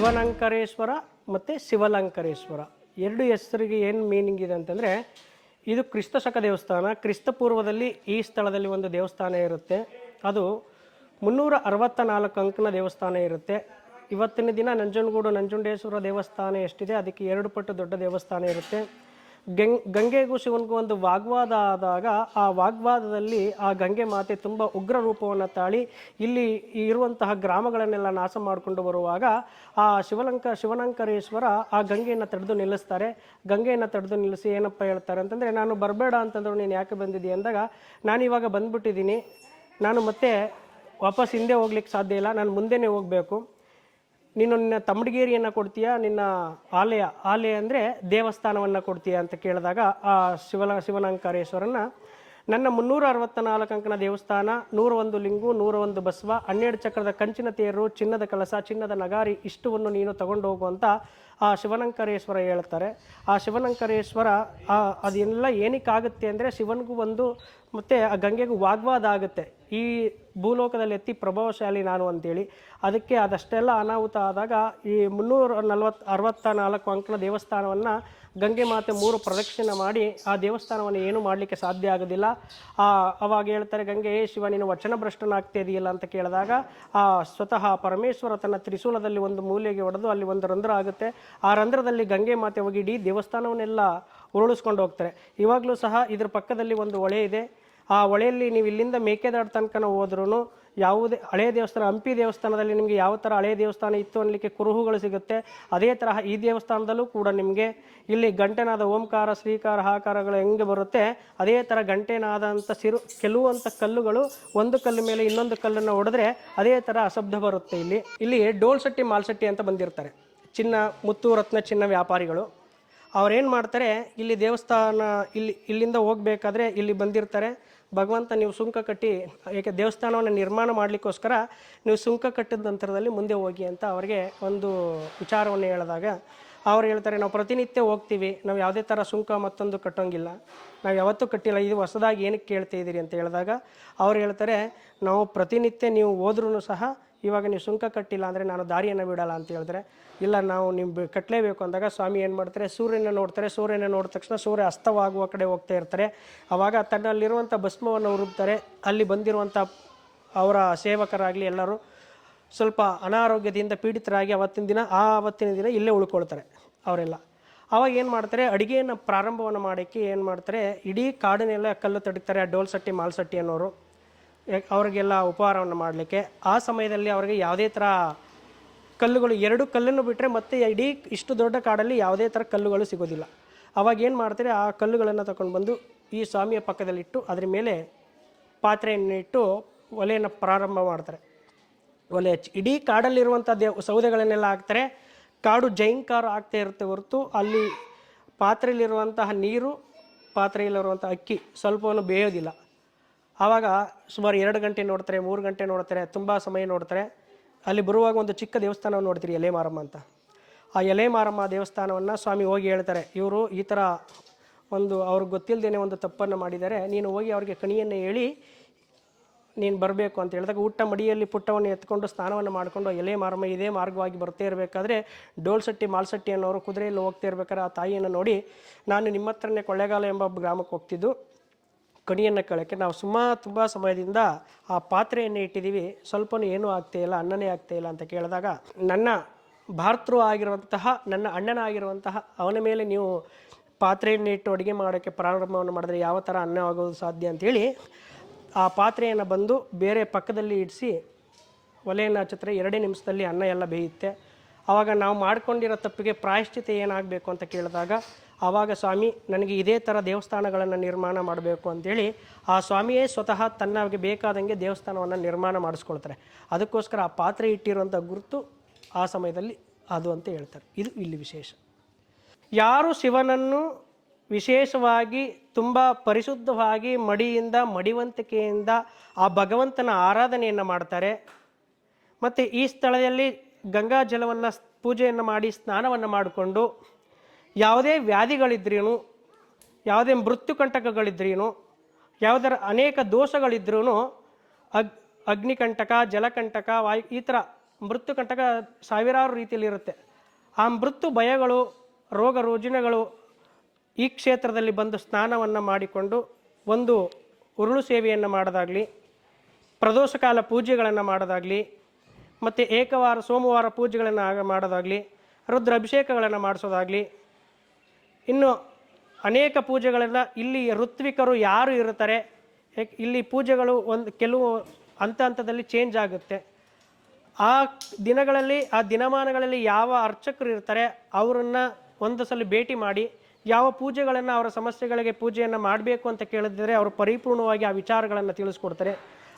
ಶಿವನಂಕರೇಶ್ವರ ಮತ್ತು ಶಿವಲಂಕರೇಶ್ವರ ಎರಡು ಹೆಸರಿಗೆ ಏನು ಮೀನಿಂಗ್ ಇದೆ ಅಂತಂದರೆ, ಇದು ಕ್ರಿಸ್ತ ಶಕ ದೇವಸ್ಥಾನ. ಕ್ರಿಸ್ತ ಪೂರ್ವದಲ್ಲಿ ಈ ಸ್ಥಳದಲ್ಲಿ ಒಂದು ದೇವಸ್ಥಾನ ಇರುತ್ತೆ. ಅದು 364 ಅಂಕನ ದೇವಸ್ಥಾನ ಇರುತ್ತೆ. ಇವತ್ತಿನ ದಿನ ನಂಜನಗೂಡು ನಂಜುಂಡೇಶ್ವರ ದೇವಸ್ಥಾನ ಎಷ್ಟಿದೆ ಅದಕ್ಕೆ 2 ಪಟ್ಟು ದೊಡ್ಡ ದೇವಸ್ಥಾನ ಇರುತ್ತೆ. ಗಂಗೆಗೂ ಶಿವನಿಗೂ ಒಂದು ವಾಗ್ವಾದ ಆದಾಗ ಆ ವಾಗ್ವಾದದಲ್ಲಿ ಆ ಗಂಗೆ ಮಾತೆ ತುಂಬ ಉಗ್ರ ರೂಪವನ್ನು ತಾಳಿ ಇಲ್ಲಿ ಇರುವಂತಹ ಗ್ರಾಮಗಳನ್ನೆಲ್ಲ ನಾಶ ಮಾಡಿಕೊಂಡು ಬರುವಾಗ ಆ ಶಿವನಂಕರೇಶ್ವರ ಆ ಗಂಗೆಯನ್ನು ತಡೆದು ನಿಲ್ಲಿಸ್ತಾರೆ. ಗಂಗೆಯನ್ನು ತಡೆದು ನಿಲ್ಲಿಸಿ ಏನಪ್ಪ ಹೇಳ್ತಾರೆ ಅಂತಂದರೆ, ನಾನು ಬರಬೇಡ ಅಂತಂದ್ರು ನೀನು ಯಾಕೆ ಬಂದಿದ್ದೀಯ ಅಂದಾಗ, ನಾನಿವಾಗ ಬಂದ್ಬಿಟ್ಟಿದ್ದೀನಿ, ನಾನು ಮತ್ತೆ ವಾಪಸ್ ಹಿಂದೆ ಹೋಗ್ಲಿಕ್ಕೆ ಸಾಧ್ಯ ಇಲ್ಲ, ನಾನು ಮುಂದೆನೇ ಹೋಗಬೇಕು. ನೀನು ನಿನ್ನ ತಮ್ಮಡಿಗೇರಿಯನ್ನು ಕೊಡ್ತೀಯಾ, ನಿನ್ನ ಆಲಯ ಅಂದರೆ ದೇವಸ್ಥಾನವನ್ನು ಕೊಡ್ತೀಯಾ ಅಂತ ಕೇಳಿದಾಗ ಆ ಶಿವನಂಕರೇಶ್ವರನ ನನ್ನ 364 ಅಂಕನ ದೇವಸ್ಥಾನ, 101 ಲಿಂಗು, 101 ಬಸವ, 12 ಚಕ್ರದ ಕಂಚಿನ ತೇರು, ಚಿನ್ನದ ಕಲಸ, ಚಿನ್ನದ ನಗಾರಿ ಇಷ್ಟವನ್ನು ನೀನು ತಗೊಂಡು ಹೋಗುವಂಥ ಆ ಶಿವನಂಕರೇಶ್ವರ ಹೇಳ್ತಾರೆ. ಆ ಶಿವನಂಕರೇಶ್ವರ ಅದೆಲ್ಲ ಏನಕ್ಕಾಗುತ್ತೆ ಅಂದರೆ, ಶಿವನಿಗೂ ಒಂದು ಮತ್ತು ಆ ಗಂಗೆಗೂ ವಾಗ್ವಾದ ಆಗುತ್ತೆ, ಈ ಭೂಲೋಕದಲ್ಲಿ ಅತಿ ಪ್ರಭಾವಶಾಲಿ ನಾನು ಅಂತೇಳಿ. ಅದಕ್ಕೆ ಅದಷ್ಟೆಲ್ಲ ಅನಾಹುತ ಆದಾಗ ಈ 364 ಅಂಕನ ದೇವಸ್ಥಾನವನ್ನು ಗಂಗೆ ಮಾತೆ 3 ಪ್ರದಕ್ಷಿಣೆ ಮಾಡಿ ಆ ದೇವಸ್ಥಾನವನ್ನು ಏನೂ ಮಾಡಲಿಕ್ಕೆ ಸಾಧ್ಯ ಆಗೋದಿಲ್ಲ. ಅವಾಗ ಹೇಳ್ತಾರೆ, ಗಂಗೆ ಶಿವ ನೀನು ವಚನಭ್ರಷ್ಟನಾಗ್ತಾ ಇದೆಯಲ್ಲ ಅಂತ ಕೇಳಿದಾಗ ಆ ಸ್ವತಃ ಪರಮೇಶ್ವರ ತನ್ನ ತ್ರಿಶೂಲದಲ್ಲಿ ಒಂದು ಮೂಲೆಗೆ ಹೊಡೆದು ಅಲ್ಲಿ ಒಂದು ರಂಧ್ರ ಆಗುತ್ತೆ. ಆ ರಂಧ್ರದಲ್ಲಿ ಗಂಗೆ ಮಾತೆ ಹೋಗಿ ಇಡೀ ದೇವಸ್ಥಾನವನ್ನೆಲ್ಲ ಉರುಳಿಸ್ಕೊಂಡು ಹೋಗ್ತಾರೆ. ಇವಾಗಲೂ ಸಹ ಇದ್ರ ಪಕ್ಕದಲ್ಲಿ ಒಂದು ಹೊಳೆ ಇದೆ. ಆ ಹೊಳೆಯಲ್ಲಿ ನೀವು ಇಲ್ಲಿಂದ ಮೇಕೆದಾಡು ತನಕ ಹೋದ್ರೂ ಯಾವುದೇ ಹಳೆಯ ದೇವಸ್ಥಾನ, ಹಂಪಿ ದೇವಸ್ಥಾನದಲ್ಲಿ ನಿಮಗೆ ಯಾವ ಥರ ಹಳೆಯ ದೇವಸ್ಥಾನ ಇತ್ತು ಅನ್ನಲಿಕ್ಕೆ ಕುರುಹುಗಳು ಸಿಗುತ್ತೆ. ಅದೇ ತರಹ ಈ ದೇವಸ್ಥಾನದಲ್ಲೂ ಕೂಡ ನಿಮಗೆ ಇಲ್ಲಿ ಗಂಟೆನಾದ ಓಂಕಾರ, ಶ್ರೀಕಾರ, ಹಾಕಾರಗಳು ಹೆಂಗೆ ಬರುತ್ತೆ ಅದೇ ಥರ ಗಂಟೆನಾದ ಅಂತ ಕೆಲವಂಥ ಕಲ್ಲುಗಳು ಒಂದು ಕಲ್ಲು ಮೇಲೆ ಇನ್ನೊಂದು ಕಲ್ಲನ್ನು ಹೊಡೆದ್ರೆ ಅದೇ ಥರ ಅಶಬ್ದ ಬರುತ್ತೆ. ಇಲ್ಲಿ ಡೋಲ್ಶೆಟ್ಟಿ ಮಾಲ್ಶೆಟ್ಟಿ ಅಂತ ಬಂದಿರ್ತಾರೆ, ಚಿನ್ನ ಮುತ್ತು ರತ್ನ ಚಿನ್ನ ವ್ಯಾಪಾರಿಗಳು. ಅವ್ರೇನು ಮಾಡ್ತಾರೆ, ಇಲ್ಲಿ ದೇವಸ್ಥಾನ ಇಲ್ಲಿಂದ ಹೋಗ್ಬೇಕಾದ್ರೆ ಇಲ್ಲಿ ಬಂದಿರ್ತಾರೆ, ಭಗವಂತ ನೀವು ಸುಂಕ ಕಟ್ಟಿ, ಏಕೆ ದೇವಸ್ಥಾನವನ್ನು ನಿರ್ಮಾಣ ಮಾಡಲಿಕ್ಕೋಸ್ಕರ ನೀವು ಸುಂಕ ಕಟ್ಟಿದ ನಂತರದಲ್ಲಿ ಮುಂದೆ ಹೋಗಿ ಅಂತ ಅವರಿಗೆ ಒಂದು ವಿಚಾರವನ್ನು ಹೇಳಿದಾಗ ಅವ್ರು ಹೇಳ್ತಾರೆ, ನಾವು ಪ್ರತಿನಿತ್ಯ ಹೋಗ್ತೀವಿ, ನಾವು ಯಾವುದೇ ಥರ ಸುಂಕ ಮತ್ತೊಂದು ಕಟ್ಟೋಂಗಿಲ್ಲ, ನಾವು ಯಾವತ್ತೂ ಕಟ್ಟಿಲ್ಲ, ಇದು ಹೊಸದಾಗಿ ಏನಕ್ಕೆ ಕೇಳ್ತಾ ಇದ್ದೀರಿ ಅಂತ ಹೇಳಿದಾಗ ಅವ್ರು ಹೇಳ್ತಾರೆ, ನಾವು ಪ್ರತಿನಿತ್ಯ ನೀವು ಹೋದ್ರೂ ಸಹ ಇವಾಗ ನೀವು ಸುಂಕ ಕಟ್ಟಿಲ್ಲ ಅಂದರೆ ನಾನು ದಾರಿಯನ್ನು ಬಿಡಲ್ಲ ಅಂತ ಹೇಳಿದ್ರೆ, ಇಲ್ಲ ನಾವು ನೀವು ಕಟ್ಟಲೇಬೇಕು ಅಂದಾಗ ಸ್ವಾಮಿ ಏನು ಮಾಡ್ತಾರೆ, ಸೂರ್ಯನ ನೋಡ್ತಾರೆ. ಸೂರ್ಯನ ನೋಡಿದ ತಕ್ಷಣ ಸೂರ್ಯ ಅಸ್ತವಾಗುವ ಕಡೆ ಹೋಗ್ತಾ ಇರ್ತಾರೆ. ಆವಾಗ ತನ್ನಲ್ಲಿರುವಂಥ ಭಸ್ಮವನ್ನು ಉರುಬ್ತಾರೆ. ಅಲ್ಲಿ ಬಂದಿರುವಂಥ ಅವರ ಸೇವಕರಾಗಲಿ ಎಲ್ಲರೂ ಸ್ವಲ್ಪ ಅನಾರೋಗ್ಯದಿಂದ ಪೀಡಿತರಾಗಿ ಆವತ್ತಿನ ದಿನ ಇಲ್ಲೇ ಉಳ್ಕೊಳ್ತಾರೆ ಅವರೆಲ್ಲ. ಆವಾಗ ಏನು ಮಾಡ್ತಾರೆ, ಅಡುಗೆಯನ್ನು ಪ್ರಾರಂಭವನ್ನು ಮಾಡೋಕ್ಕೆ ಏನು ಮಾಡ್ತಾರೆ, ಇಡೀ ಕಾಡನ್ನೆಲ್ಲ ಕಲ್ಲು ತಡೀತಾರೆ ಆ ಡೋಲ್ಶೆಟ್ಟಿ ಮಾಲ್ಶೆಟ್ಟಿ ಅನ್ನೋರು, ಅವ್ರಿಗೆಲ್ಲ ಉಪಹಾರವನ್ನು ಮಾಡಲಿಕ್ಕೆ. ಆ ಸಮಯದಲ್ಲಿ ಅವರಿಗೆ ಯಾವುದೇ ಥರ ಕಲ್ಲುಗಳು, 2 ಕಲ್ಲನ್ನು ಬಿಟ್ಟರೆ ಮತ್ತೆ ಇಡೀ ಇಷ್ಟು ದೊಡ್ಡ ಕಾಡಲ್ಲಿ ಯಾವುದೇ ಥರ ಕಲ್ಲುಗಳು ಸಿಗೋದಿಲ್ಲ. ಅವಾಗ ಏನು ಮಾಡ್ತಾರೆ, ಆ ಕಲ್ಲುಗಳನ್ನು ತಗೊಂಡು ಬಂದು ಈ ಸ್ವಾಮಿಯ ಪಕ್ಕದಲ್ಲಿಟ್ಟು ಅದ್ರ ಮೇಲೆ ಪಾತ್ರೆಯನ್ನು ಇಟ್ಟು ಒಲೆಯನ್ನು ಪ್ರಾರಂಭ ಮಾಡ್ತಾರೆ. ಒಲೆ ಹಚ್ಚಿ ಇಡೀ ಕಾಡಲ್ಲಿರುವಂಥ ಸೌದೆಗಳನ್ನೆಲ್ಲ ಹಾಕ್ತಾರೆ. ಕಾಡು ಜೈಂಕಾರ ಆಗ್ತಾ ಇರುತ್ತೆ ಹೊರತು ಅಲ್ಲಿ ಪಾತ್ರೆಯಲ್ಲಿರುವಂತಹ ನೀರು, ಪಾತ್ರೆಯಲ್ಲಿರುವಂಥ ಅಕ್ಕಿ ಸ್ವಲ್ಪವನ್ನು ಬೇಯೋದಿಲ್ಲ. ಆವಾಗ ಸುಮಾರು 2 ಗಂಟೆ ನೋಡ್ತಾರೆ, 3 ಗಂಟೆ ನೋಡ್ತಾರೆ, ತುಂಬ ಸಮಯ ನೋಡ್ತಾರೆ. ಅಲ್ಲಿ ಬರುವಾಗ ಒಂದು ಚಿಕ್ಕ ದೇವಸ್ಥಾನವನ್ನು ನೋಡ್ತೀರಿ, ಎಲೆ ಮಾರಮ್ಮ ಅಂತ. ಆ ಎಲೆ ಮಾರಮ್ಮ ದೇವಸ್ಥಾನವನ್ನು ಸ್ವಾಮಿ ಹೋಗಿ ಹೇಳ್ತಾರೆ, ಇವರು ಈ ಥರ ಒಂದು ಅವ್ರಿಗೆ ಗೊತ್ತಿಲ್ಲದೇನೆ ಒಂದು ತಪ್ಪನ್ನು ಮಾಡಿದ್ದಾರೆ, ನೀನು ಹೋಗಿ ಅವ್ರಿಗೆ ಕಣಿಯನ್ನು ಹೇಳಿ ನೀನು ಬರಬೇಕು ಅಂತ ಹೇಳಿದಾಗ ಊಟ ಮಡಿಯಲ್ಲಿ ಪುಟ್ಟವನ್ನು ಎತ್ಕೊಂಡು ಸ್ನಾನವನ್ನು ಮಾಡಿಕೊಂಡು ಎಲೆ ಮಾರಮ್ಮ ಇದೇ ಮಾರ್ಗವಾಗಿ ಬರ್ತಾ ಇರಬೇಕಾದ್ರೆ ಡೋಲ್ಶೆಟ್ಟಿ ಮಾಲ್ಶೆಟ್ಟಿ ಅನ್ನೋರು ಕುದುರೆಯಲ್ಲಿ ಹೋಗ್ತಾ ಇರ್ಬೇಕಾದ್ರೆ ಆ ತಾಯಿಯನ್ನು ನೋಡಿ, ನಾನು ನಿಮ್ಮ ಹತ್ರನೇ ಕೊಳ್ಳೇಗಾಲ ಎಂಬ ಗ್ರಾಮಕ್ಕೆ ಹೋಗ್ತಿದ್ದು ಕಣಿಯನ್ನು ಕೇಳೋಕ್ಕೆ, ನಾವು ತುಂಬ ಸಮಯದಿಂದ ಆ ಪಾತ್ರೆಯನ್ನು ಇಟ್ಟಿದ್ದೀವಿ, ಸ್ವಲ್ಪನೂ ಏನೂ ಆಗ್ತಾಯಿಲ್ಲ, ಅನ್ನನೇ ಆಗ್ತಾಯಿಲ್ಲ ಅಂತ ಕೇಳಿದಾಗ, ನನ್ನ ಭಾರ್ತೃ ಆಗಿರುವಂತಹ ನನ್ನ ಅಣ್ಣನಾಗಿರುವಂತಹ ಅವನ ಮೇಲೆ ನೀವು ಪಾತ್ರೆಯನ್ನು ಇಟ್ಟು ಅಡುಗೆ ಮಾಡೋಕ್ಕೆ ಪ್ರಾರಂಭವನ್ನು ಮಾಡಿದ್ರೆ ಯಾವ ಥರ ಅನ್ನ ಆಗೋದು ಸಾಧ್ಯ ಅಂಥೇಳಿ ಆ ಪಾತ್ರೆಯನ್ನು ಬಂದು ಬೇರೆ ಪಕ್ಕದಲ್ಲಿ ಇಡಿಸಿ ಒಲೆಯನ್ನು ಹಚ್ಚಿದ್ರೆ 2 ನಿಮಿಷದಲ್ಲಿ ಅನ್ನ ಎಲ್ಲ ಬೇಯುತ್ತೆ. ಆವಾಗ ನಾವು ಮಾಡ್ಕೊಂಡಿರೋ ತಪ್ಪಿಗೆ ಪ್ರಾಯಶ್ಚಿತ ಏನಾಗಬೇಕು ಅಂತ ಕೇಳಿದಾಗ ಆವಾಗ ಸ್ವಾಮಿ ನನಗೆ ಇದೇ ಥರ ದೇವಸ್ಥಾನಗಳನ್ನು ನಿರ್ಮಾಣ ಮಾಡಬೇಕು ಅಂಥೇಳಿ ಆ ಸ್ವಾಮಿಯೇ ಸ್ವತಃ ತನ್ನಗೆ ಬೇಕಾದಂಗೆ ದೇವಸ್ಥಾನವನ್ನು ನಿರ್ಮಾಣ ಮಾಡಿಸ್ಕೊಳ್ತಾರೆ. ಅದಕ್ಕೋಸ್ಕರ ಆ ಪಾತ್ರೆ ಇಟ್ಟಿರುವಂಥ ಗುರುತು ಆ ಸಮಯದಲ್ಲಿ ಅದು ಅಂತ ಹೇಳ್ತಾರೆ. ಇದು ಇಲ್ಲಿ ವಿಶೇಷ. ಯಾರು ಶಿವನನ್ನು ವಿಶೇಷವಾಗಿ ತುಂಬ ಪರಿಶುದ್ಧವಾಗಿ ಮಡಿಯಿಂದ ಮಡಿವಂತಿಕೆಯಿಂದ ಆ ಭಗವಂತನ ಆರಾಧನೆಯನ್ನು ಮಾಡ್ತಾರೆ, ಮತ್ತು ಈ ಸ್ಥಳದಲ್ಲಿ ಗಂಗಾ ಜಲವನ್ನು ಪೂಜೆಯನ್ನು ಮಾಡಿ ಸ್ನಾನವನ್ನು ಮಾಡಿಕೊಂಡು ಯಾವುದೇ ವ್ಯಾಧಿಗಳಿದ್ರೂ, ಯಾವುದೇ ಮೃತ್ಯುಕಂಟಕಗಳಿದ್ರೂ, ಯಾವುದರ ಅನೇಕ ದೋಷಗಳಿದ್ರೂ ಅಗ್ನಿಕಂಟಕ, ಜಲಕಂಟಕ, ವಾಯು ಈ ಥರ ಮೃತ್ಯು ಕಂಟಕ ಸಾವಿರಾರು ರೀತಿಯಲ್ಲಿ ಇರುತ್ತೆ. ಆ ಮೃತ್ಯು ಭಯಗಳು, ರೋಗ ರುಜಿನಗಳು ಈ ಕ್ಷೇತ್ರದಲ್ಲಿ ಬಂದು ಸ್ನಾನವನ್ನು ಮಾಡಿಕೊಂಡು ಒಂದು ಉರುಳು ಸೇವೆಯನ್ನು ಮಾಡೋದಾಗಲಿ, ಪ್ರದೋಷ ಕಾಲ ಪೂಜೆಗಳನ್ನು ಮಾಡೋದಾಗಲಿ, ಮತ್ತು ಏಕವಾರ ಸೋಮವಾರ ಪೂಜೆಗಳನ್ನು ಮಾಡೋದಾಗಲಿ, ರುದ್ರ ಅಭಿಷೇಕಗಳನ್ನು ಮಾಡಿಸೋದಾಗಲಿ, ಇನ್ನು ಅನೇಕ ಪೂಜೆಗಳೆಲ್ಲ ಇಲ್ಲಿ ಋತ್ವಿಕರು ಯಾರು ಇರುತ್ತಾರೆ, ಇಲ್ಲಿ ಪೂಜೆಗಳು ಕೆಲವು ಹಂತದಲ್ಲಿ ಚೇಂಜ್ ಆಗುತ್ತೆ. ಆ ದಿನಗಳಲ್ಲಿ, ಆ ದಿನಮಾನಗಳಲ್ಲಿ ಯಾವ ಅರ್ಚಕರು ಇರ್ತಾರೆ ಅವರನ್ನು ಒಂದು ಸಲ ಭೇಟಿ ಮಾಡಿ ಯಾವ ಪೂಜೆಗಳನ್ನು ಅವರ ಸಮಸ್ಯೆಗಳಿಗೆ ಪೂಜೆಯನ್ನು ಮಾಡಬೇಕು ಅಂತ ಕೇಳಿದರೆ ಅವರು ಪರಿಪೂರ್ಣವಾಗಿ ಆ ವಿಚಾರಗಳನ್ನು ತಿಳಿಸ್ಕೊಡ್ತಾರೆ.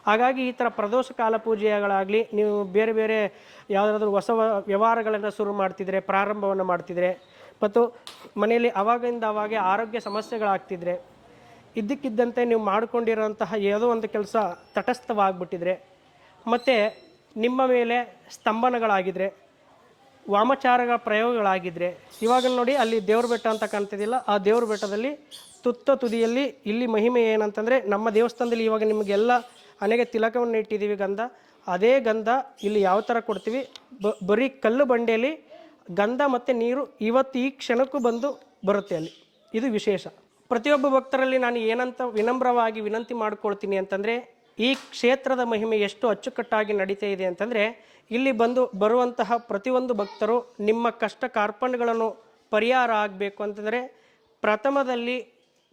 ಹಾಗಾಗಿ ಈ ಥರ ಪ್ರದೋಷ ಕಾಲ ಪೂಜೆಗಳಾಗಲಿ, ನೀವು ಬೇರೆ ಬೇರೆ ಯಾವುದಾದ್ರೂ ಹೊಸ ವ್ಯವಹಾರಗಳನ್ನು ಶುರು ಮಾಡ್ತಿದ್ರೆ, ಪ್ರಾರಂಭವನ್ನು ಮಾಡ್ತಿದ್ರೆ, ಮತ್ತು ಮನೆಯಲ್ಲಿ ಅವಾಗಿಂದ ಅವಾಗೆ ಆರೋಗ್ಯ ಸಮಸ್ಯೆಗಳಾಗ್ತಿದ್ರೆ, ಇದ್ದಕ್ಕಿದ್ದಂತೆ ನೀವು ಮಾಡಿಕೊಂಡಿರೋಂತಹ ಯಾವುದೋ ಒಂದು ಕೆಲಸ ತಟಸ್ಥವಾಗ್ಬಿಟ್ಟಿದ್ರೆ, ಮತ್ತು ನಿಮ್ಮ ಮೇಲೆ ಸ್ತಂಭನಗಳಾಗಿದ್ದರೆ, ವಾಮಚಾರಗಳ ಪ್ರಯೋಗಗಳಾಗಿದ್ದರೆ, ಇವಾಗ ನೋಡಿ ಅಲ್ಲಿ ದೇವ್ರ ಬೆಟ್ಟ ಅಂತ ಕಾಣ್ತಿದ್ದಿಲ್ಲ, ಆ ದೇವ್ರ ಬೆಟ್ಟದಲ್ಲಿ ತುದಿಯಲ್ಲಿ ಇಲ್ಲಿ ಮಹಿಮೆ ಏನಂತಂದರೆ, ನಮ್ಮ ದೇವಸ್ಥಾನದಲ್ಲಿ ಇವಾಗ ನಿಮಗೆಲ್ಲ ಹಣೆಗೆ ತಿಲಕವನ್ನು ಇಟ್ಟಿದ್ದೀವಿ ಗಂಧ, ಅದೇ ಗಂಧ ಇಲ್ಲಿ ಯಾವ ಥರ ಕೊಡ್ತೀವಿ, ಬರೀ ಕಲ್ಲು ಬಂಡೆಯಲ್ಲಿ ಗಂಧ ಮತ್ತು ನೀರು ಇವತ್ತು ಈ ಕ್ಷಣಕ್ಕೂ ಬಂದು ಬರುತ್ತೆ ಅಲ್ಲಿ. ಇದು ವಿಶೇಷ. ಪ್ರತಿಯೊಬ್ಬ ಭಕ್ತರಲ್ಲಿ ನಾನು ಏನಂತ ವಿನಮ್ರವಾಗಿ ವಿನಂತಿ ಮಾಡ್ಕೊಳ್ತೀನಿ ಅಂತಂದರೆ, ಈ ಕ್ಷೇತ್ರದ ಮಹಿಮೆ ಎಷ್ಟು ಅಚ್ಚುಕಟ್ಟಾಗಿ ನಡೀತಾ ಇದೆ ಅಂತಂದರೆ, ಇಲ್ಲಿ ಬರುವಂತಹ ಪ್ರತಿಯೊಂದು ಭಕ್ತರು ನಿಮ್ಮ ಕಷ್ಟ ಕಾರ್ಪಣ್ಯಗಳನ್ನು ಪರಿಹಾರ ಆಗಬೇಕು ಅಂತಂದರೆ, ಪ್ರಥಮದಲ್ಲಿ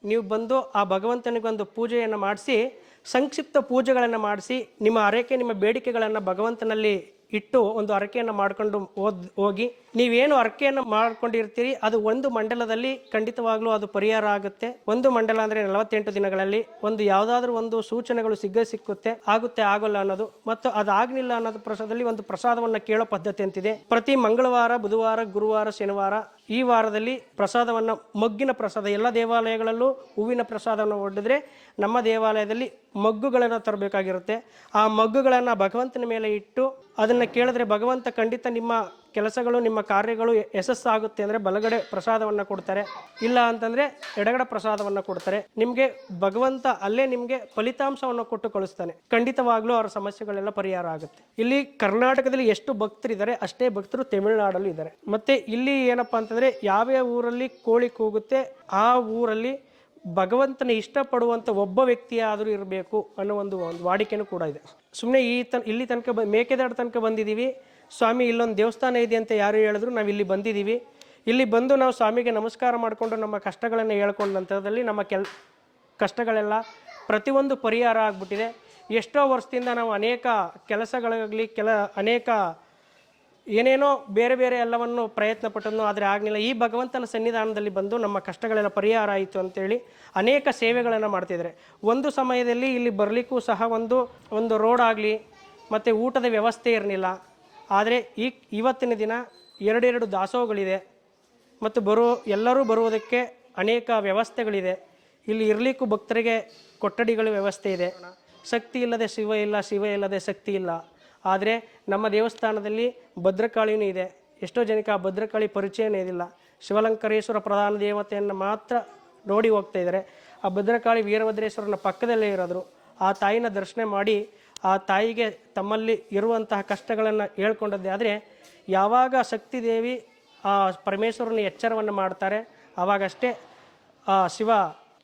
ನೀವು ಬಂದು ಆ ಭಗವಂತನಿಗೊಂದು ಪೂಜೆಯನ್ನು ಮಾಡಿಸಿ, ಸಂಕ್ಷಿಪ್ತ ಪೂಜೆಗಳನ್ನು ಮಾಡಿಸಿ, ನಿಮ್ಮ ಹರಕೆ, ನಿಮ್ಮ ಬೇಡಿಕೆಗಳನ್ನು ಭಗವಂತನಲ್ಲಿ ಇಟ್ಟು ಒಂದು ಹರಕೆಯನ್ನು ಮಾಡ್ಕೊಂಡು ಹೋಗಿ, ನೀವೇನು ಹರಕೆಯನ್ನು ಮಾಡ್ಕೊಂಡಿರ್ತೀರಿ ಅದು ಒಂದು ಮಂಡಲದಲ್ಲಿ ಖಂಡಿತವಾಗ್ಲೂ ಅದು ಪರಿಹಾರ ಆಗುತ್ತೆ. ಒಂದು ಮಂಡಲ ಅಂದರೆ 48 ದಿನಗಳಲ್ಲಿ ಒಂದು ಯಾವುದಾದ್ರೂ ಒಂದು ಸೂಚನೆಗಳು ಸಿಕ್ಕುತ್ತೆ, ಆಗುತ್ತೆ ಆಗೋಲ್ಲ ಅನ್ನೋದು, ಮತ್ತು ಅದಾಗಲಿಲ್ಲ ಅನ್ನೋದು ಪ್ರಸಾದದಲ್ಲಿ ಒಂದು ಪ್ರಸಾದವನ್ನು ಕೇಳೋ ಪದ್ಧತಿ ಅಂತಿದೆ. ಪ್ರತಿ ಮಂಗಳವಾರ, ಬುಧವಾರ, ಗುರುವಾರ, ಶನಿವಾರ ಈ ವಾರದಲ್ಲಿ ಪ್ರಸಾದವನ್ನು, ಮಗ್ಗಿನ ಪ್ರಸಾದ, ಎಲ್ಲ ದೇವಾಲಯಗಳಲ್ಲೂ ಹೂವಿನ ಪ್ರಸಾದವನ್ನು ಒಡ್ಡಿದ್ರೆ ನಮ್ಮ ದೇವಾಲಯದಲ್ಲಿ ಮಗ್ಗುಗಳನ್ನು ತರಬೇಕಾಗಿರುತ್ತೆ. ಆ ಮಗ್ಗುಗಳನ್ನು ಭಗವಂತನ ಮೇಲೆ ಇಟ್ಟು ಅದನ್ನು ಕೇಳಿದ್ರೆ ಭಗವಂತ ಖಂಡಿತ ನಿಮ್ಮ ಕೆಲಸಗಳು, ನಿಮ್ಮ ಕಾರ್ಯಗಳು ಯಶಸ್ಸಾಗುತ್ತೆ ಅಂದರೆ ಬಲಗಡೆ ಪ್ರಸಾದವನ್ನು ಕೊಡ್ತಾರೆ, ಇಲ್ಲ ಅಂತಂದರೆ ಎಡಗಡೆ ಪ್ರಸಾದವನ್ನು ಕೊಡ್ತಾರೆ. ನಿಮಗೆ ಭಗವಂತ ಅಲ್ಲೇ ನಿಮಗೆ ಫಲಿತಾಂಶವನ್ನು ಕೊಟ್ಟು ಕಳಿಸ್ತಾನೆ. ಖಂಡಿತವಾಗ್ಲೂ ಅವರ ಸಮಸ್ಯೆಗಳೆಲ್ಲ ಪರಿಹಾರ ಆಗುತ್ತೆ. ಇಲ್ಲಿ ಕರ್ನಾಟಕದಲ್ಲಿ ಎಷ್ಟು ಭಕ್ತರಿದ್ದಾರೆ ಅಷ್ಟೇ ಭಕ್ತರು ತಮಿಳುನಾಡಲ್ಲೂ ಇದ್ದಾರೆ. ಮತ್ತು ಇಲ್ಲಿ ಏನಪ್ಪ ಅಂತಂದರೆ, ಯಾವ್ಯಾವ ಊರಲ್ಲಿ ಕೋಳಿ ಕೂಗುತ್ತೆ ಆ ಊರಲ್ಲಿ ಭಗವಂತನ ಇಷ್ಟಪಡುವಂಥ ಒಬ್ಬ ವ್ಯಕ್ತಿಯಾದರೂ ಇರಬೇಕು ಅನ್ನೋ ಒಂದು ವಾಡಿಕೆನೂ ಕೂಡ ಇದೆ. ಸುಮ್ಮನೆ ಇಲ್ಲಿ ತನಕ ಮೇಕೆದಾಡು ತನಕ ಬಂದಿದ್ದೀವಿ, ಸ್ವಾಮಿ ಇಲ್ಲೊಂದು ದೇವಸ್ಥಾನ ಇದೆ ಅಂತ ಯಾರು ಹೇಳಿದ್ರು ನಾವು ಇಲ್ಲಿ ಬಂದಿದ್ದೀವಿ. ಇಲ್ಲಿ ಬಂದು ನಾವು ಸ್ವಾಮಿಗೆ ನಮಸ್ಕಾರ ಮಾಡಿಕೊಂಡು ನಮ್ಮ ಕಷ್ಟಗಳನ್ನು ಹೇಳ್ಕೊಂಡ ನಂತರದಲ್ಲಿ ನಮ್ಮ ಕಷ್ಟಗಳೆಲ್ಲ ಪ್ರತಿಯೊಂದು ಪರಿಹಾರ ಆಗಿಬಿಟ್ಟಿದೆ. ಎಷ್ಟೋ ವರ್ಷದಿಂದ ನಾವು ಅನೇಕ ಕೆಲಸಗಳಾಗಲಿ ಅನೇಕ ಏನೇನೋ ಬೇರೆ ಬೇರೆ ಎಲ್ಲವನ್ನು ಪ್ರಯತ್ನ ಪಟ್ಟನು, ಆದರೆ ಆಗಲಿಲ್ಲ. ಈ ಭಗವಂತನ ಸನ್ನಿಧಾನದಲ್ಲಿ ಬಂದು ನಮ್ಮ ಕಷ್ಟಗಳೆಲ್ಲ ಪರಿಹಾರ ಆಯಿತು ಅಂತೇಳಿ ಅನೇಕ ಸೇವೆಗಳನ್ನು ಮಾಡ್ತಿದ್ದಾರೆ. ಒಂದು ಸಮಯದಲ್ಲಿ ಇಲ್ಲಿ ಬರಲಿಕ್ಕೂ ಸಹ ಒಂದು ರೋಡ್ ಆಗಲಿ ಮತ್ತು ಊಟದ ವ್ಯವಸ್ಥೆ ಇರಲಿಲ್ಲ. ಆದರೆ ಇವತ್ತಿನ ದಿನ 2 ದಾಸೋಹಗಳಿದೆ ಮತ್ತು ಎಲ್ಲರೂ ಬರುವುದಕ್ಕೆ ಅನೇಕ ವ್ಯವಸ್ಥೆಗಳಿದೆ. ಇಲ್ಲಿ ಇರಲಿಕ್ಕೂ ಭಕ್ತರಿಗೆ ಕೊಠಡಿಗಳ ವ್ಯವಸ್ಥೆ ಇದೆ. ಶಕ್ತಿ ಇಲ್ಲದೆ ಶಿವ ಇಲ್ಲ, ಶಿವ ಇಲ್ಲದೆ ಶಕ್ತಿ ಇಲ್ಲ. ಆದರೆ ನಮ್ಮ ದೇವಸ್ಥಾನದಲ್ಲಿ ಭದ್ರಕಾಳಿನೂ ಇದೆ. ಎಷ್ಟೋ ಜನಕ್ಕೆ ಆ ಭದ್ರಕಾಳಿ ಪರಿಚಯನೇ ಇದಿಲ್ಲ. ಶಿವಲಂಕರೇಶ್ವರ ಪ್ರಧಾನ ದೇವತೆಯನ್ನು ಮಾತ್ರ ನೋಡಿ ಹೋಗ್ತಾ ಇದ್ದಾರೆ. ಆ ಭದ್ರಕಾಳಿ ವೀರಭದ್ರೇಶ್ವರನ ಪಕ್ಕದಲ್ಲೇ ಇರೋದ್ರು. ಆ ತಾಯಿನ ದರ್ಶನ ಮಾಡಿ ಆ ತಾಯಿಗೆ ತಮ್ಮಲ್ಲಿ ಇರುವಂತಹ ಕಷ್ಟಗಳನ್ನು ಹೇಳ್ಕೊಂಡದ್ದೇ. ಆದರೆ ಯಾವಾಗ ಶಕ್ತಿ ದೇವಿ ಆ ಪರಮೇಶ್ವರನ ಎಚ್ಚರವನ್ನು ಮಾಡ್ತಾರೆ ಆವಾಗಷ್ಟೇ ಆ ಶಿವ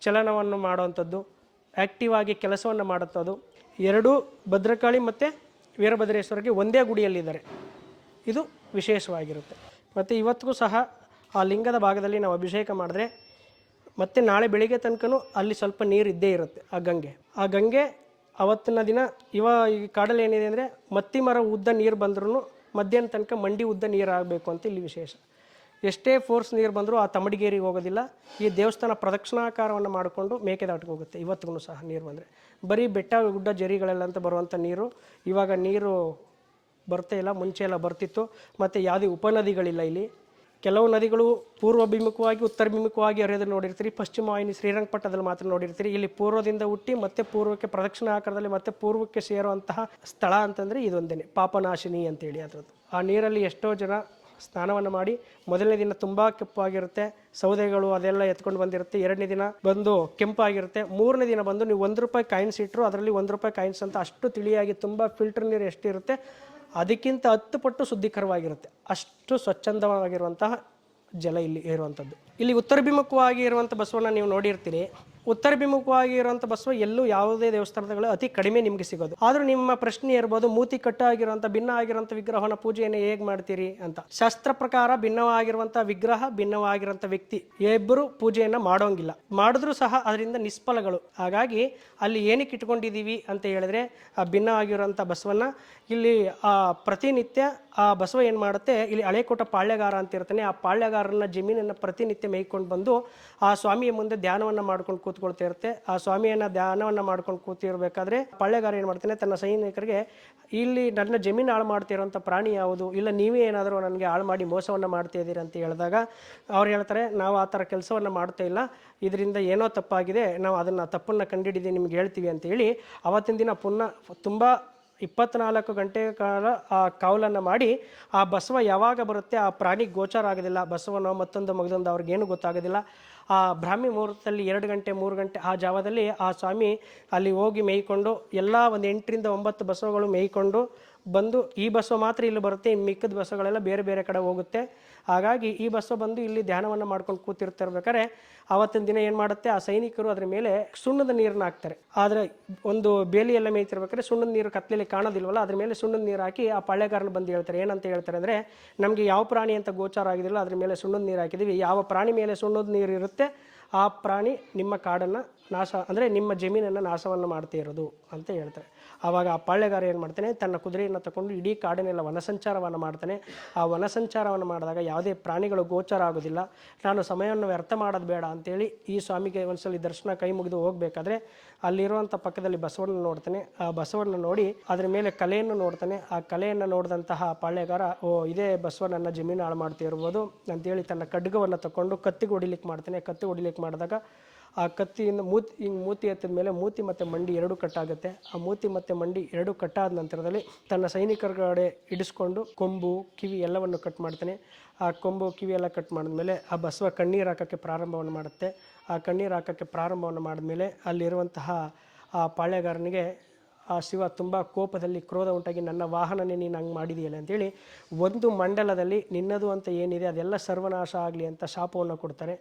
ಚಲನವನ್ನು ಮಾಡುವಂಥದ್ದು, ಆ್ಯಕ್ಟಿವ್ ಆಗಿ ಕೆಲಸವನ್ನು ಮಾಡುತ್ತದು. ಎರಡೂ ಭದ್ರಕಾಳಿ ಮತ್ತು ವೀರಭದ್ರೇಶ್ವರಿಗೆ ಒಂದೇ ಗುಡಿಯಲ್ಲಿದ್ದಾರೆ. ಇದು ವಿಶೇಷವಾಗಿರುತ್ತೆ. ಮತ್ತು ಇವತ್ತಿಗೂ ಸಹ ಆ ಲಿಂಗದ ಭಾಗದಲ್ಲಿ ನಾವು ಅಭಿಷೇಕ ಮಾಡಿದ್ರೆ ಮತ್ತು ನಾಳೆ ಬೆಳಿಗ್ಗೆ ತನಕನೂ ಅಲ್ಲಿ ಸ್ವಲ್ಪ ನೀರು ಇದ್ದೇ ಇರುತ್ತೆ. ಆ ಗಂಗೆ ಅವತ್ತಿನ ದಿನ ಈ ಕಾಡಲ್ಲಿ ಏನಿದೆ ಅಂದರೆ, ಮತ್ತಿ ಮರ ಉದ್ದ ನೀರು ಬಂದ್ರೂ ಮಧ್ಯಾಹ್ನ ತನಕ ಮಂಡಿ ಉದ್ದ ನೀರು ಆಗಬೇಕು ಅಂತ ಇಲ್ಲಿ ವಿಶೇಷ. ಎಷ್ಟೇ ಫೋರ್ಸ್ ನೀರು ಬಂದರೂ ಆ ತಮಡಿಗೇರಿಗೆ ಹೋಗೋದಿಲ್ಲ. ಈ ದೇವಸ್ಥಾನ ಪ್ರದಕ್ಷಿಣಾಕಾರವನ್ನು ಮಾಡಿಕೊಂಡು ಮೇಕೆದಾಟಿಗೆ ಹೋಗುತ್ತೆ. ಇವತ್ತಿಗೂ ಸಹ ನೀರು ಬಂದರೆ ಬರೀ ಬೆಟ್ಟ ಗುಡ್ಡ ಜರಿಗಳೆಲ್ಲ ಅಂತ ಬರುವಂಥ ನೀರು ಇವಾಗ ನೀರು ಬರ್ತಾ ಇಲ್ಲ. ಮುಂಚೆ ಎಲ್ಲ ಬರ್ತಿತ್ತು. ಮತ್ತು ಯಾವುದೇ ಉಪನದಿಗಳಿಲ್ಲ ಇಲ್ಲಿ. ಕೆಲವು ನದಿಗಳು ಪೂರ್ವಾಭಿಮುಖವಾಗಿ ಉತ್ತರಾಭಿಮುಖವಾಗಿ ಹರಿಯೋದನ್ನು ನೋಡಿರ್ತೀರಿ. ಪಶ್ಚಿಮ ವಾಹಿನಿ ಶ್ರೀರಂಗಪಟ್ಟಣದಲ್ಲಿ ಮಾತ್ರ ನೋಡಿರ್ತೀರಿ. ಇಲ್ಲಿ ಪೂರ್ವದಿಂದ ಹುಟ್ಟಿ ಮತ್ತೆ ಪೂರ್ವಕ್ಕೆ ಪ್ರದಕ್ಷಿಣ ಆಕಾರದಲ್ಲಿ ಮತ್ತೆ ಪೂರ್ವಕ್ಕೆ ಸೇರುವಂತಹ ಸ್ಥಳ ಅಂತಂದರೆ ಇದೊಂದೇ, ಪಾಪನಾಶಿನಿ ಅಂತೇಳಿ ಅದರದ್ದು. ಆ ನೀರಲ್ಲಿ ಎಷ್ಟೋ ಜನ ಸ್ನಾನವನ್ನು ಮಾಡಿ, ಮೊದಲನೇ ದಿನ ತುಂಬ ಕೆಂಪಾಗಿರುತ್ತೆ, ಸೌದೆಗಳು ಅದೆಲ್ಲ ಎತ್ಕೊಂಡು ಬಂದಿರುತ್ತೆ. 2ನೇ ದಿನ ಬಂದು ಕೆಂಪಾಗಿರುತ್ತೆ. 3ನೇ ದಿನ ಬಂದು ನೀವು ₹1 ಕಾಯಿನ್ಸ್ ಇಟ್ಟರು ಅದರಲ್ಲಿ ₹1 ಕಾಯಿನ್ಸ್ ಅಂತ ಅಷ್ಟು ತಿಳಿಯಾಗಿ ತುಂಬ ಫಿಲ್ಟರ್ ನೀರು ಎಷ್ಟಿರುತ್ತೆ ಅದಕ್ಕಿಂತ 10 ಪಟ್ಟು ಶುದ್ಧೀಕರವಾಗಿರುತ್ತೆ. ಅಷ್ಟು ಸ್ವಚ್ಛಂದವಾಗಿರುವಂತಹ ಜಲ ಇಲ್ಲಿ ಇರುವಂಥದ್ದು. ಇಲ್ಲಿ ಉತ್ತರಾಭಿಮುಖವಾಗಿ ಇರುವಂಥ ಬಸವನ್ನ ನೀವು ನೋಡಿರ್ತೀರಿ. ಉತ್ತರಾಭಿಮುಖವಾಗಿ ಇರುವಂಥ ಬಸವ ಎಲ್ಲೂ ಯಾವುದೇ ದೇವಸ್ಥಾನಗಳು ಅತಿ ಕಡಿಮೆ ನಿಮಗೆ ಸಿಗೋದು. ಆದರೂ ನಿಮ್ಮ ಪ್ರಶ್ನೆ ಇರ್ಬೋದು, ಮೂತಿ ಕಟ್ಟಾಗಿರುವಂಥ ಭಿನ್ನ ಆಗಿರುವಂಥ ವಿಗ್ರಹನ ಪೂಜೆಯನ್ನು ಹೇಗೆ ಮಾಡ್ತೀರಿ ಅಂತ. ಶಾಸ್ತ್ರ ಪ್ರಕಾರ ಭಿನ್ನವಾಗಿರುವಂಥ ವಿಗ್ರಹ, ಭಿನ್ನವಾಗಿರುವಂಥ ವ್ಯಕ್ತಿ ಇಬ್ಬರು ಪೂಜೆಯನ್ನು ಮಾಡೋಂಗಿಲ್ಲ. ಮಾಡಿದ್ರೂ ಸಹ ಅದರಿಂದ ನಿಷ್ಫಲಗಳು. ಹಾಗಾಗಿ ಅಲ್ಲಿ ಏನಕ್ಕೆ ಇಟ್ಕೊಂಡಿದ್ದೀವಿ ಅಂತ ಹೇಳಿದ್ರೆ, ಆ ಭಿನ್ನವಾಗಿರುವಂಥ ಬಸವನ್ನ ಇಲ್ಲಿ ಪ್ರತಿನಿತ್ಯ ಆ ಬಸವ ಏನು ಮಾಡುತ್ತೆ, ಇಲ್ಲಿ ಹಳೆಕೋಟ ಪಾಳ್ಯಗಾರ ಅಂತ ಇರ್ತಾನೆ. ಆ ಪಾಳ್ಯಗಾರನ ಜಮೀನನ್ನು ಪ್ರತಿನಿತ್ಯ ಮೇಯ್ಕೊಂಡು ಬಂದು ಆ ಸ್ವಾಮಿಯ ಮುಂದೆ ಧ್ಯಾನವನ್ನು ಮಾಡ್ಕೊಂಡು ಕೂತ್ಕೊಳ್ತಾ ಇರುತ್ತೆ. ಆ ಸ್ವಾಮಿಯನ್ನ ಧ್ಯಾನವನ್ನು ಮಾಡ್ಕೊಂಡು ಕೂತಿರ್ಬೇಕಾದ್ರೆ ಪಾಳ್ಯಗಾರ ಏನು ಮಾಡ್ತಾನೆ, ತನ್ನ ಸೈನಿಕರಿಗೆ ಇಲ್ಲಿ ನನ್ನ ಜಮೀನು ಹಾಳು ಮಾಡ್ತಿರೋಂಥ ಪ್ರಾಣಿ ಯಾವುದು, ಇಲ್ಲ ನೀವೇ ಏನಾದರೂ ನನಗೆ ಹಾಳು ಮಾಡಿ ಮೋಸವನ್ನು ಮಾಡ್ತಾ ಇದ್ದೀರಿ ಅಂತ ಹೇಳಿದಾಗ ಅವ್ರು ಹೇಳ್ತಾರೆ, ನಾವು ಆ ಥರ ಕೆಲಸವನ್ನು ಮಾಡ್ತಾ ಇಲ್ಲ, ಇದರಿಂದ ಏನೋ ತಪ್ಪಾಗಿದೆ, ನಾವು ಅದನ್ನು ತಪ್ಪನ್ನು ಕಂಡುಹಿಡಿದು ನಿಮ್ಗೆ ಹೇಳ್ತೀವಿ ಅಂತೇಳಿ ಅವತ್ತಿನ ದಿನ ಪುನಃ ತುಂಬ 24 ಗಂಟೆ ಕಾಲ ಆ ಕಾವಲನ್ನು ಮಾಡಿ ಆ ಬಸವ ಯಾವಾಗ ಬರುತ್ತೆ ಆ ಪ್ರಾಣಿ ಗೋಚಾರ ಆಗೋದಿಲ್ಲ. ಬಸವನೋ ಮತ್ತೊಂದು ಮಗದೊಂದು ಅವ್ರಿಗೇನು ಗೊತ್ತಾಗೋದಿಲ್ಲ. ಆ ಬ್ರಾಹ್ಮಿ ಮುಹೂರ್ತದಲ್ಲಿ 2 ಗಂಟೆ 3 ಗಂಟೆ ಆ ಜಾವದಲ್ಲಿ ಆ ಸ್ವಾಮಿ ಅಲ್ಲಿ ಹೋಗಿ ಮೇಯ್ಕೊಂಡು ಎಲ್ಲ ಒಂದು 8 ರಿಂದ 9 ಬಸವಗಳು ಮೇಯ್ಕೊಂಡು ಬಂದು ಈ ಬಸವ ಮಾತ್ರ ಇಲ್ಲಿ ಬರುತ್ತೆ, ಇನ್ನು ಮಿಕ್ಕಿದ ಬಸವಗಳೆಲ್ಲ ಬೇರೆ ಬೇರೆ ಕಡೆ ಹೋಗುತ್ತೆ. ಹಾಗಾಗಿ ಈ ಬಸವ ಬಂದು ಇಲ್ಲಿ ಧ್ಯಾನವನ್ನು ಮಾಡ್ಕೊಂಡು ಕೂತಿರ್ತಿರ್ಬೇಕಾದ್ರೆ ಆವತ್ತಿನ ದಿನ ಏನು ಮಾಡುತ್ತೆ, ಆ ಸೈನಿಕರು ಅದ್ರ ಮೇಲೆ ಸುಣ್ಣದ ನೀರನ್ನ ಹಾಕ್ತಾರೆ. ಆದರೆ ಒಂದು ಬೇಲಿ ಎಲ್ಲ ಮೇಯ್ತಿರ್ಬೇಕಾದ್ರೆ ಸುಣ್ಣದ ನೀರು ಕತ್ಲೆಯಲ್ಲಿ ಕಾಣೋದಿಲ್ವಲ್ಲ, ಅದ್ರ ಮೇಲೆ ಸುಣ್ಣದ ನೀರು ಹಾಕಿ ಆ ಪಾಳ್ಯಗಾರನ ಬಂದು ಹೇಳ್ತಾರೆ. ಏನಂತ ಹೇಳ್ತಾರೆ ಅಂದರೆ, ನಮಗೆ ಯಾವ ಪ್ರಾಣಿ ಅಂತ ಗೋಚಾರ ಆಗಿದಿಲ್ಲ, ಅದ್ರ ಮೇಲೆ ಸುಣ್ಣದ ನೀರು ಹಾಕಿದ್ದೀವಿ, ಯಾವ ಪ್ರಾಣಿ ಮೇಲೆ ಸುಣ್ಣದ ನೀರು ಇರುತ್ತೆ ಆ ಪ್ರಾಣಿ ನಿಮ್ಮ ಕಾಡನ್ನು ನಾಶ ಅಂದರೆ ನಿಮ್ಮ ಜಮೀನನ್ನು ನಾಶವನ್ನು ಮಾಡ್ತಾ ಇರೋದು ಅಂತ ಹೇಳ್ತಾರೆ. ಆವಾಗ ಆ ಪಾಳ್ಯಗಾರ ಏನು ಮಾಡ್ತಾನೆ, ತನ್ನ ಕುದುರೆಯನ್ನು ತಗೊಂಡು ಇಡೀ ಕಾಡನ್ನೆಲ್ಲ ವನಸಂಚಾರವನ್ನು ಮಾಡ್ತಾನೆ. ಆ ವನಸಂಚಾರವನ್ನು ಮಾಡಿದಾಗ ಯಾವುದೇ ಪ್ರಾಣಿಗಳು ಗೋಚಾರ ಆಗೋದಿಲ್ಲ. ನಾನು ಸಮಯವನ್ನು ವ್ಯರ್ಥ ಮಾಡೋದು ಬೇಡ ಅಂತೇಳಿ ಈ ಸ್ವಾಮಿಗೆ ಒಂದ್ಸಲಿ ದರ್ಶನ ಕೈ ಮುಗಿದು ಹೋಗಬೇಕಾದ್ರೆ ಅಲ್ಲಿರುವಂಥ ಪಕ್ಕದಲ್ಲಿ ಬಸವಣ್ಣ ನೋಡ್ತಾನೆ. ಆ ಬಸವಣ್ಣ ನೋಡಿ ಅದ್ರ ಮೇಲೆ ಕಲೆಯನ್ನು ನೋಡ್ತಾನೆ. ಆ ಕಲೆಯನ್ನು ನೋಡಿದಂತಹ ಪಾಳ್ಯಗಾರ, ಓ ಇದೇ ಬಸವ ನನ್ನ ಜಮೀನು ಹಾಳು ಮಾಡ್ತಾ ಇರ್ಬೋದು ಅಂತೇಳಿ ತನ್ನ ಖಡ್ಗವನ್ನು ತಗೊಂಡು ಕತ್ತಿಗೆ ಹೊಡಿಲಿಕ್ಕೆ ಮಾಡ್ತಾನೆ. ಕತ್ತಿಗೆ ಹೊಡಿಲಿಕ್ಕೆ ಮಾಡಿದಾಗ ಆ ಕತ್ತಿಯಿಂದ ಮೂತಿ ಎತ್ತಿದ ಮೇಲೆ ಮೂತಿ ಮತ್ತು ಮಂಡಿ ಎರಡೂ ಕಟ್ಟಾಗುತ್ತೆ. ಆ ಮೂತಿ ಮತ್ತು ಮಂಡಿ ಎರಡೂ ಕಟ್ಟಾದ ನಂತರದಲ್ಲಿ ತನ್ನ ಸೈನಿಕರ ಕಡೆ ಇಡಿಸ್ಕೊಂಡು ಕೊಂಬು ಕಿವಿ ಎಲ್ಲವನ್ನು ಕಟ್ ಮಾಡ್ತಾನೆ. ಆ ಕೊಂಬು ಕಿವಿ ಎಲ್ಲ ಕಟ್ ಮಾಡಿದ್ಮೇಲೆ ಆ ಬಸವ ಕಣ್ಣೀರು ಹಾಕೋಕ್ಕೆ ಪ್ರಾರಂಭವನ್ನು ಮಾಡುತ್ತೆ. ಆ ಕಣ್ಣೀರು ಹಾಕೋಕ್ಕೆ ಪ್ರಾರಂಭವನ್ನು ಮಾಡಿದ್ಮೇಲೆ ಅಲ್ಲಿರುವಂತಹ ಆ ಪಾಳ್ಯಗಾರನಿಗೆ ಆ ಶಿವ ತುಂಬ ಕೋಪದಲ್ಲಿ ಕ್ರೋಧ ಉಂಟಾಗಿ, ನನ್ನ ವಾಹನನೇ ನೀನು ಹಂಗೆ ಮಾಡಿದೆಯಲ್ಲ ಅಂತೇಳಿ ಒಂದು ಮಂಡಲದಲ್ಲಿ ನಿನ್ನದು ಅಂತ ಏನಿದೆ ಅದೆಲ್ಲ ಸರ್ವನಾಶ ಆಗಲಿ ಅಂತ ಶಾಪವನ್ನು ಕೊಡ್ತಾರೆ.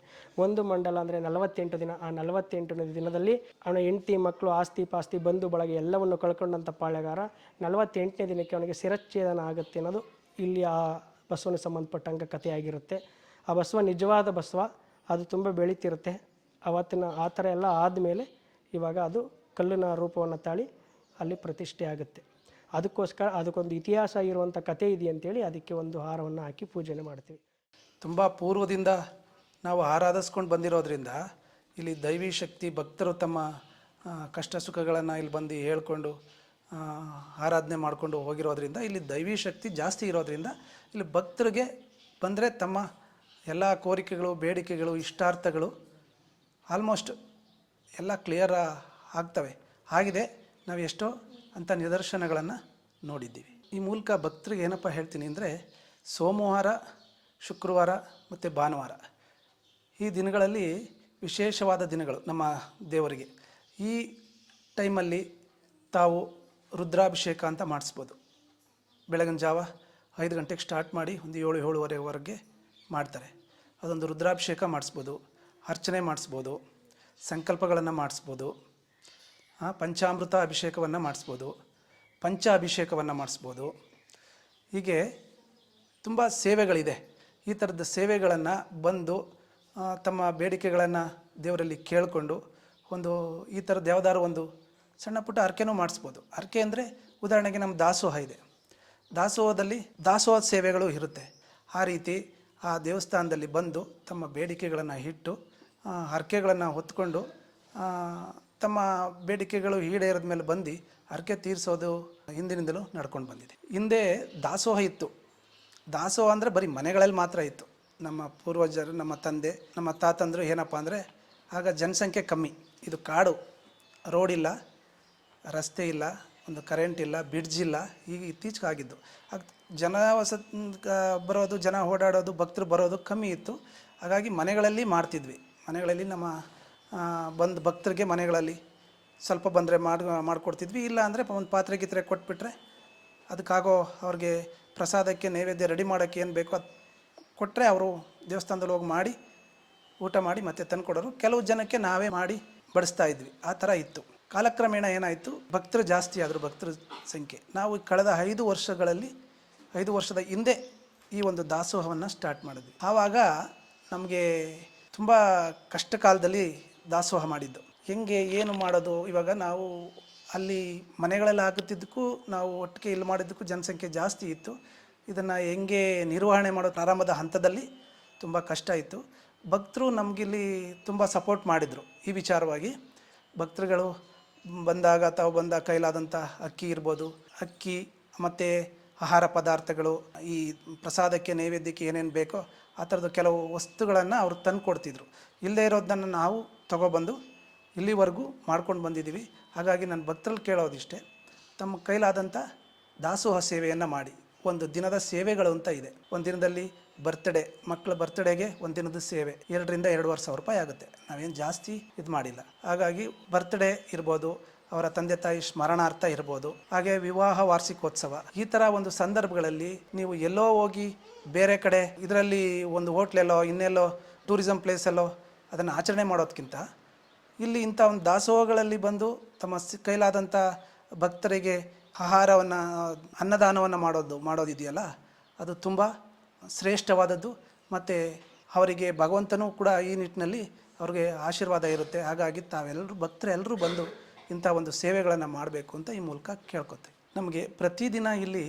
ಒಂದು ಮಂಡಲ ಅಂದರೆ 48 ದಿನ. ಆ 48ನೇ ದಿನದಲ್ಲಿ ಅವನ ಹೆಂಡತಿ ಮಕ್ಕಳು ಆಸ್ತಿ ಪಾಸ್ತಿ ಬಂಧು ಬಳಗ ಎಲ್ಲವನ್ನು ಕಳ್ಕೊಂಡಂಥ ಪಾಳ್ಯಗಾರ 48ನೇ ದಿನಕ್ಕೆ ಅವನಿಗೆ ಶಿರಚ್ಛೇದನ ಆಗುತ್ತೆ ಅನ್ನೋದು ಇಲ್ಲಿ ಆ ಬಸವನಿಗೆ ಸಂಬಂಧಪಟ್ಟಂಗೆ ಕಥೆಯಾಗಿರುತ್ತೆ. ಆ ಬಸವ ನಿಜವಾದ ಬಸವ, ಅದು ತುಂಬ ಬೆಳೀತಿರುತ್ತೆ. ಅವತ್ತಿನ ಆ ಥರ ಎಲ್ಲ ಆದಮೇಲೆ ಇವಾಗ ಅದು ಕಲ್ಲಿನ ರೂಪವನ್ನು ತಾಳಿ ಅಲ್ಲಿ ಪ್ರತಿಷ್ಠೆ ಆಗುತ್ತೆ. ಅದಕ್ಕೋಸ್ಕರ ಅದಕ್ಕೊಂದು ಇತಿಹಾಸ ಇರುವಂಥ ಕಥೆ ಇದೆಯಂತೇಳಿ ಅದಕ್ಕೆ ಒಂದು ಹಾರವನ್ನು ಹಾಕಿ ಪೂಜೆನೆ ಮಾಡ್ತೀವಿ. ತುಂಬ ಪೂರ್ವದಿಂದ ನಾವು ಆರಾಧಿಸ್ಕೊಂಡು ಬಂದಿರೋದ್ರಿಂದ ಇಲ್ಲಿ ದೈವಿ ಶಕ್ತಿ, ಭಕ್ತರು ತಮ್ಮ ಕಷ್ಟ ಸುಖಗಳನ್ನು ಇಲ್ಲಿ ಬಂದು ಹೇಳ್ಕೊಂಡು ಆರಾಧನೆ ಮಾಡಿಕೊಂಡು ಹೋಗಿರೋದ್ರಿಂದ ಇಲ್ಲಿ ದೈವಿ ಶಕ್ತಿ ಜಾಸ್ತಿ ಇರೋದ್ರಿಂದ ಇಲ್ಲಿ ಭಕ್ತರಿಗೆ ಬಂದರೆ ತಮ್ಮ ಎಲ್ಲ ಕೋರಿಕೆಗಳು, ಬೇಡಿಕೆಗಳು, ಇಷ್ಟಾರ್ಥಗಳು ಆಲ್ಮೋಸ್ಟ್ ಎಲ್ಲ ಕ್ಲಿಯರ್ ಆಗ್ತವೆ. ಆಗಿದೆ ನಾವು ಎಷ್ಟೋ ಅಂಥ ನಿದರ್ಶನಗಳನ್ನು ನೋಡಿದ್ದೀವಿ. ಈ ಮೂಲಕ ಭಕ್ತರಿಗೆ ಏನಪ್ಪ ಹೇಳ್ತೀನಿ ಅಂದರೆ, ಸೋಮವಾರ, ಶುಕ್ರವಾರ ಮತ್ತು ಭಾನುವಾರ ಈ ದಿನಗಳಲ್ಲಿ ವಿಶೇಷವಾದ ದಿನಗಳು ನಮ್ಮ ದೇವರಿಗೆ. ಈ ಟೈಮಲ್ಲಿ ತಾವು ರುದ್ರಾಭಿಷೇಕ ಅಂತ ಮಾಡಿಸ್ಬೋದು. ಬೆಳಗಿನ ಜಾವ 5 ಗಂಟೆಗೆ ಸ್ಟಾರ್ಟ್ ಮಾಡಿ ಒಂದು 7-7:30ವರೆಗೆ ಮಾಡ್ತಾರೆ. ಅದೊಂದು ರುದ್ರಾಭಿಷೇಕ ಮಾಡಿಸ್ಬೋದು, ಅರ್ಚನೆ ಮಾಡಿಸ್ಬೋದು, ಸಂಕಲ್ಪಗಳನ್ನು ಮಾಡಿಸ್ಬೋದು, ಪಂಚಾಮೃತ ಅಭಿಷೇಕವನ್ನು ಮಾಡಿಸ್ಬೋದು, ಪಂಚ ಅಭಿಷೇಕವನ್ನು ಮಾಡಿಸ್ಬೋದು. ಹೀಗೆ ತುಂಬ ಸೇವೆಗಳಿದೆ. ಈ ಥರದ ಸೇವೆಗಳನ್ನು ಬಂದು ತಮ್ಮ ಬೇಡಿಕೆಗಳನ್ನು ದೇವರಲ್ಲಿ ಕೇಳಿಕೊಂಡು ಒಂದು ಈ ಥರದ್ದು ಯಾವುದಾದ್ರು ಒಂದು ಸಣ್ಣ ಪುಟ್ಟ ಹರಕೆನೂ ಮಾಡಿಸ್ಬೋದು. ಹರಕೆ ಅಂದರೆ ಉದಾಹರಣೆಗೆ ನಮ್ಮ ದಾಸೋಹ ಇದೆ. ದಾಸೋಹದಲ್ಲಿ ದಾಸೋಹ ಸೇವೆಗಳು ಇರುತ್ತೆ. ಆ ರೀತಿ ಆ ದೇವಸ್ಥಾನದಲ್ಲಿ ಬಂದು ತಮ್ಮ ಬೇಡಿಕೆಗಳನ್ನು ಇಟ್ಟು ಹರಕೆಗಳನ್ನು ಹೊತ್ಕೊಂಡು ತಮ್ಮ ಬೇಡಿಕೆಗಳು ಈಡೇರಿದ ಮೇಲೆ ಬಂದು ಹರಕೆ ತೀರಿಸೋದು ಹಿಂದಿನಿಂದಲೂ ನಡ್ಕೊಂಡು ಬಂದಿದೆ. ಹಿಂದೆ ದಾಸೋಹ ಇತ್ತು. ದಾಸೋಹ ಅಂದರೆ ಬರೀ ಮನೆಗಳಲ್ಲಿ ಮಾತ್ರ ಇತ್ತು. ನಮ್ಮ ಪೂರ್ವಜರು, ನಮ್ಮ ತಂದೆ, ನಮ್ಮ ತಾತಂದರು ಏನಪ್ಪ ಅಂದರೆ, ಆಗ ಜನಸಂಖ್ಯೆ ಕಮ್ಮಿ, ಇದು ಕಾಡು, ರೋಡ್ ಇಲ್ಲ, ರಸ್ತೆ ಇಲ್ಲ, ಒಂದು ಕರೆಂಟ್ ಇಲ್ಲ, ಬ್ರಿಡ್ಜ್ ಇಲ್ಲ. ಈಗ ಇತ್ತೀಚೆಗೆ ಆಗಿದ್ದು. ಆಗ ಜನ ಬರೋದು, ಜನ ಓಡಾಡೋದು, ಭಕ್ತರು ಬರೋದು ಕಮ್ಮಿ ಇತ್ತು. ಹಾಗಾಗಿ ಮನೆಗಳಲ್ಲಿ ಮಾಡ್ತಿದ್ವಿ. ಮನೆಗಳಲ್ಲಿ ನಮ್ಮ ಬಂದು ಭಕ್ತರಿಗೆ ಮನೆಗಳಲ್ಲಿ ಸ್ವಲ್ಪ ಬಂದರೆ ಮಾಡಿಕೊಡ್ತಿದ್ವಿ. ಇಲ್ಲ ಅಂದರೆ ಒಂದು ಪಾತ್ರೆ ಗೀತ್ರೆ ಕೊಟ್ಬಿಟ್ರೆ ಅದಕ್ಕಾಗೋ ಅವ್ರಿಗೆ ಪ್ರಸಾದಕ್ಕೆ ನೈವೇದ್ಯ ರೆಡಿ ಮಾಡೋಕ್ಕೆ ಏನು ಬೇಕೋ ಅದು ಕೊಟ್ಟರೆ ಅವರು ದೇವಸ್ಥಾನದಲ್ಲಿ ಹೋಗಿ ಮಾಡಿ ಊಟ ಮಾಡಿ ಮತ್ತೆ ತಂದು ಕೊಡೋರು. ಕೆಲವು ಜನಕ್ಕೆ ನಾವೇ ಮಾಡಿ ಬಡಿಸ್ತಾ ಇದ್ವಿ, ಆ ಥರ ಇತ್ತು. ಕಾಲಕ್ರಮೇಣ ಏನಾಯಿತು, ಭಕ್ತರು ಜಾಸ್ತಿ ಆದರು, ಭಕ್ತರ ಸಂಖ್ಯೆ. ನಾವು ಕಳೆದ 5 ವರ್ಷಗಳಲ್ಲಿ 5 ವರ್ಷದ ಹಿಂದೆ ಈ ಒಂದು ದಾಸೋಹವನ್ನು ಸ್ಟಾರ್ಟ್ ಮಾಡಿದ್ವಿ. ಆವಾಗ ನಮಗೆ ತುಂಬ ಕಷ್ಟ ಕಾಲದಲ್ಲಿ ದಾಸೋಹ ಮಾಡಿದ್ದು. ಹೆಂಗೆ ಏನು ಮಾಡೋದು, ಇವಾಗ ನಾವು ಅಲ್ಲಿ ಮನೆಗಳಲ್ಲಿ ಆಗುತ್ತಿದ್ದಕ್ಕೂ ನಾವು ಒಟ್ಟಿಗೆ ಇಲ್ಲಿ ಮಾಡಿದ್ದಕ್ಕೂ ಜನಸಂಖ್ಯೆ ಜಾಸ್ತಿ ಇತ್ತು. ಇದನ್ನು ಹೆಂಗೆ ನಿರ್ವಹಣೆ ಮಾಡೋ ಪ್ರಾರಂಭದ ಹಂತದಲ್ಲಿ ತುಂಬ ಕಷ್ಟ ಇತ್ತು. ಭಕ್ತರು ನಮಗಿಲ್ಲಿ ತುಂಬ ಸಪೋರ್ಟ್ ಮಾಡಿದರು ಈ ವಿಚಾರವಾಗಿ. ಭಕ್ತರುಗಳು ಬಂದಾಗ ತಾವು ಬಂದ ಕೈಲಾದಂಥ ಅಕ್ಕಿ ಇರ್ಬೋದು, ಅಕ್ಕಿ ಮತ್ತು ಆಹಾರ ಪದಾರ್ಥಗಳು, ಈ ಪ್ರಸಾದಕ್ಕೆ ನೈವೇದ್ಯಕ್ಕೆ ಏನೇನು ಬೇಕೋ ಆ ಥರದ್ದು ಕೆಲವು ವಸ್ತುಗಳನ್ನು ಅವರು ತಂದು ಕೊಡ್ತಿದ್ರು. ಇಲ್ಲದೇ ಇರೋದನ್ನು ನಾವು ತಗೊಬಂದು ಇಲ್ಲಿವರೆಗೂ ಮಾಡ್ಕೊಂಡು ಬಂದಿದ್ದೀವಿ. ಹಾಗಾಗಿ ನನ್ನ ಭಕ್ತರಲ್ಲಿ ಕೇಳೋದಿಷ್ಟೇ, ತಮ್ಮ ಕೈಲಾದಂಥ ದಾಸೋಹ ಸೇವೆಯನ್ನು ಮಾಡಿ. ಒಂದು ದಿನದ ಸೇವೆಗಳು ಅಂತ ಇದೆ. ಒಂದು ದಿನದಲ್ಲಿ ಬರ್ತ್ಡೇ, ಮಕ್ಕಳ ಬರ್ತ್ಡೇಗೆ ಒಂದು ದಿನದ ಸೇವೆ 2,000 ರಿಂದ 2,500 ರೂಪಾಯಿ ಆಗುತ್ತೆ. ನಾವೇನು ಜಾಸ್ತಿ ಇದು ಮಾಡಿಲ್ಲ. ಹಾಗಾಗಿ ಬರ್ತ್ಡೇ ಇರ್ಬೋದು, ಅವರ ತಂದೆ ತಾಯಿ ಸ್ಮರಣಾರ್ಥ ಇರ್ಬೋದು, ಹಾಗೆ ವಿವಾಹ ವಾರ್ಷಿಕೋತ್ಸವ, ಈ ಥರ ಒಂದು ಸಂದರ್ಭಗಳಲ್ಲಿ ನೀವು ಎಲ್ಲೋ ಹೋಗಿ ಬೇರೆ ಕಡೆ ಇದರಲ್ಲಿ ಒಂದು ಹೋಟ್ಲೆಲ್ಲೋ ಇನ್ನೆಲ್ಲೋ ಟೂರಿಸಂ ಪ್ಲೇಸಲ್ಲೋ ಅದನ್ನು ಆಚರಣೆ ಮಾಡೋದಕ್ಕಿಂತ ಇಲ್ಲಿ ಇಂಥ ಒಂದು ದಾಸೋಹಗಳಲ್ಲಿ ಬಂದು ತಮ್ಮ ಕೈಲಾದಂಥ ಭಕ್ತರಿಗೆ ಆಹಾರವನ್ನು, ಅನ್ನದಾನವನ್ನು ಮಾಡೋದಿದೆಯಲ್ಲ, ಅದು ತುಂಬ ಶ್ರೇಷ್ಠವಾದದ್ದು. ಮತ್ತು ಅವರಿಗೆ ಭಗವಂತನೂ ಕೂಡ ಈ ನಿಟ್ಟಿನಲ್ಲಿ ಅವ್ರಿಗೆ ಆಶೀರ್ವಾದ ಇರುತ್ತೆ. ಹಾಗಾಗಿ ತಾವೆಲ್ಲರೂ ಭಕ್ತರೆಲ್ಲರೂ ಬಂದು ಇಂಥ ಒಂದು ಸೇವೆಗಳನ್ನು ಮಾಡಬೇಕು ಅಂತ ಈ ಮೂಲಕ ಕೇಳ್ಕೊತೀವಿ. ನಮಗೆ ಪ್ರತಿದಿನ ಇಲ್ಲಿ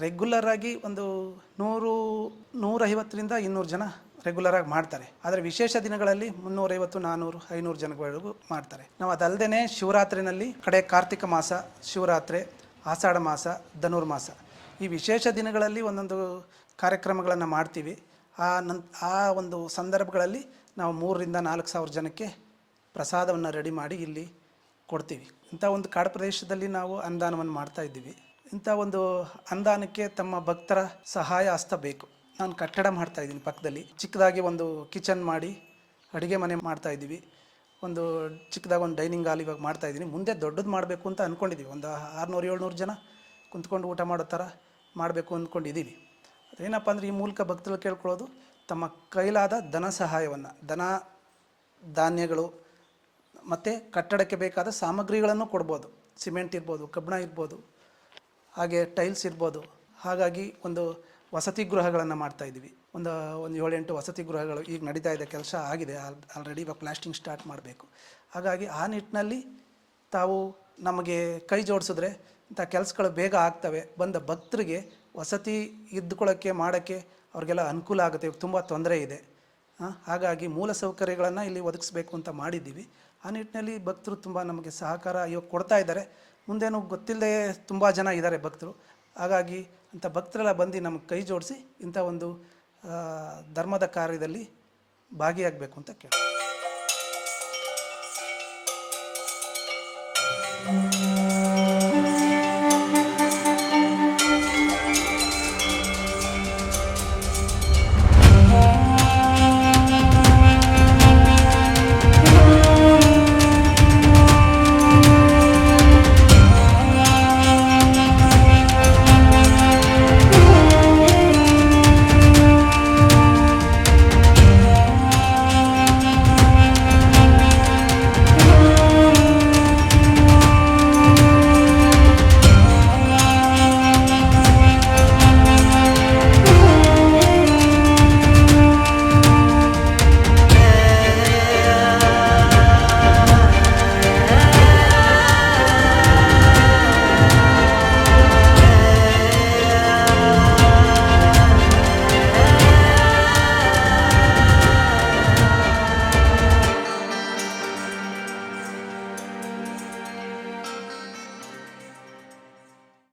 ರೆಗ್ಯುಲರಾಗಿ ಒಂದು 150 ರಿಂದ 200 ಜನ ರೆಗ್ಯುಲರಾಗಿ ಮಾಡ್ತಾರೆ. ಆದರೆ ವಿಶೇಷ ದಿನಗಳಲ್ಲಿ 350, 400, 500 ಜನಗಳವರೆಗೂ ಮಾಡ್ತಾರೆ. ನಾವು ಅದಲ್ಲದೆ ಶಿವರಾತ್ರಿನಲ್ಲಿ ಕಡೆ ಕಾರ್ತಿಕ ಮಾಸ, ಶಿವರಾತ್ರಿ, ಆಷಾಢ ಮಾಸ, ಧನುರ್ಮಾಸ, ಈ ವಿಶೇಷ ದಿನಗಳಲ್ಲಿ ಒಂದೊಂದು ಕಾರ್ಯಕ್ರಮಗಳನ್ನು ಮಾಡ್ತೀವಿ. ಆ ಒಂದು ಸಂದರ್ಭಗಳಲ್ಲಿ ನಾವು 3,000 ರಿಂದ 4,000 ಜನಕ್ಕೆ ಪ್ರಸಾದವನ್ನು ರೆಡಿ ಮಾಡಿ ಇಲ್ಲಿ ಕೊಡ್ತೀವಿ. ಇಂಥ ಒಂದು ಕಾಡು ಪ್ರದೇಶದಲ್ಲಿ ನಾವು ಅನ್ನದಾನವನ್ನು ಮಾಡ್ತಾಯಿದ್ದೀವಿ. ಇಂಥ ಒಂದು ಅನ್ನದಾನಕ್ಕೆ ತಮ್ಮ ಭಕ್ತರ ಸಹಾಯ ಹಸ್ತ ಬೇಕು. ನಾನು ಕಟ್ಟಡ ಮಾಡ್ತಾಯಿದ್ದೀನಿ ಪಕ್ಕದಲ್ಲಿ, ಚಿಕ್ಕದಾಗಿ ಒಂದು ಕಿಚನ್ ಮಾಡಿ ಅಡುಗೆ ಮನೆ ಮಾಡ್ತಾಯಿದ್ದೀವಿ. ಒಂದು ಚಿಕ್ಕದಾಗಿ ಒಂದು ಡೈನಿಂಗ್ ಹಾಲ್ ಇವಾಗ ಮಾಡ್ತಾಯಿದ್ದೀನಿ. ಮುಂದೆ ದೊಡ್ಡದು ಮಾಡಬೇಕು ಅಂತ ಅಂದ್ಕೊಂಡಿದ್ದೀವಿ. ಒಂದು 600-700 ಜನ ಕುಂತ್ಕೊಂಡು ಊಟ ಮಾಡೋ ಥರ ಮಾಡಬೇಕು ಅಂದ್ಕೊಂಡಿದ್ದೀವಿ. ಅದೇನಪ್ಪ ಅಂದರೆ, ಈ ಮೂಲಕ ಭಕ್ತರು ಕೇಳ್ಕೊಳ್ಳೋದು, ತಮ್ಮ ಕೈಲಾದ ಧನ ಸಹಾಯವನ್ನು, ಧನ ಧಾನ್ಯಗಳು ಮತ್ತು ಕಟ್ಟಡಕ್ಕೆ ಬೇಕಾದ ಸಾಮಗ್ರಿಗಳನ್ನು ಕೊಡ್ಬೋದು. ಸಿಮೆಂಟ್ ಇರ್ಬೋದು, ಕಬ್ಬಣ ಇರ್ಬೋದು, ಹಾಗೆ ಟೈಲ್ಸ್ ಇರ್ಬೋದು. ಹಾಗಾಗಿ ಒಂದು ವಸತಿ ಗೃಹಗಳನ್ನು ಮಾಡ್ತಾಯಿದ್ದೀವಿ. ಒಂದು 7-8 ವಸತಿ ಗೃಹಗಳು ಈಗ ನಡೀತಾ ಇದೆ, ಕೆಲಸ ಆಗಿದೆ ಆಲ್ರೆಡಿ. ಇವಾಗ ಪ್ಲಾಸ್ಟಿಂಗ್ ಸ್ಟಾರ್ಟ್ ಮಾಡಬೇಕು. ಹಾಗಾಗಿ ಆ ನಿಟ್ಟಿನಲ್ಲಿ ತಾವು ನಮಗೆ ಕೈ ಜೋಡಿಸಿದ್ರೆ ಇಂಥ ಕೆಲಸಗಳು ಬೇಗ ಆಗ್ತವೆ. ಬಂದ ಭಕ್ತರಿಗೆ ವಸತಿ ಇದ್ದುಕೊಳ್ಳೋಕ್ಕೆ ಮಾಡೋಕ್ಕೆ ಅವ್ರಿಗೆಲ್ಲ ಅನುಕೂಲ ಆಗುತ್ತೆ. ಇವಾಗ ತುಂಬ ತೊಂದರೆ ಇದೆ. ಹಾಗಾಗಿ ಮೂಲ ಸೌಕರ್ಯಗಳನ್ನು ಇಲ್ಲಿ ಒದಗಿಸ್ಬೇಕು ಅಂತ ಮಾಡಿದ್ದೀವಿ. ಆ ನಿಟ್ಟಿನಲ್ಲಿ ಭಕ್ತರು ತುಂಬ ನಮಗೆ ಸಹಕಾರ ಇವಾಗ ಕೊಡ್ತಾ ಇದ್ದಾರೆ. ಮುಂದೇನು ಗೊತ್ತಿಲ್ಲದೆ ತುಂಬ ಜನ ಇದ್ದಾರೆ ಭಕ್ತರು. ಹಾಗಾಗಿ ಅಂಥ ಭಕ್ತರೆಲ್ಲ ಬಂದು ನಮಗೆ ಕೈ ಜೋಡಿಸಿ ಇಂಥ ಒಂದು ಧರ್ಮದ ಕಾರ್ಯದಲ್ಲಿ ಭಾಗಿಯಾಗಬೇಕು ಅಂತ ಕೇಳಿ.